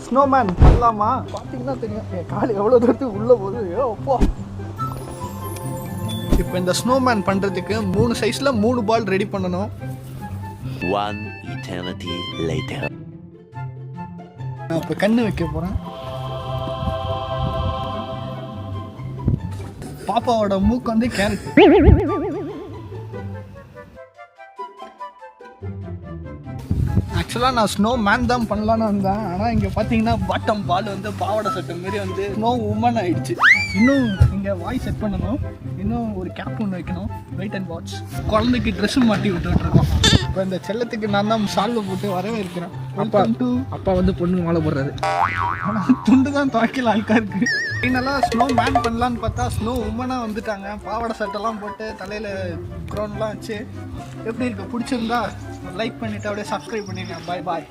Snowman பண்ணலாமா? பார்த்தீங்கன்னா தெரியும் என் கால் எவ்வளோ தூரத்துக்கு உள்ளே போகுது. அப்பா, இப்போ இந்த ஸ்னோமேன் பண்ணுறதுக்கு 3 சைஸில் 3 பால் ரெடி பண்ணணும். One eternity later. நான் இப்போ கண்ணு வைக்க போகிறேன். பாப்பாவோட மூக்கு வந்து கேரட். ஆக்சுவலாக நான் ஸ்னோ மேன் தான் பண்ணலான்னு வந்தேன். ஆனால் இங்கே பார்த்தீங்கன்னா பாட்டம் பால் வந்து பாவாடை சட்டை மாரி வந்து ஸ்னோ உமன் ஆயிடுச்சு. இன்னும் இங்கே வாய் செட் பண்ணணும். இன்னும் ஒரு கேப் ஒன்று வைக்கணும். Wait and watch. குழந்தைக்கு ட்ரெஸ்ஸு மாட்டி விட்டுருக்கோம். இப்போ இந்த செல்லத்துக்கு நான் தான் சால்வை போட்டு வரவே இருக்கிறேன். அப்பா வந்து பொண்ணு மாலை போடுறாரு. ஆனால் துண்டு தான் துவைக்கல ஆள்கா இருக்கு. ஃபைனலாக ஸ்னோ மேன் பண்ணலான்னு பார்த்தா ஸ்னோ உமனாக வந்துட்டாங்க. பாவாடை சட்டைலாம் போட்டு தலையில் க்ரௌன்லாம் வச்சு எப்படி இருக்கு? பிடிச்சிருந்தா லைக் பண்ணிவிட்டு அப்படியே சப்ஸ்கிரைப் பண்ணிடுங்க. பாய் பாய்.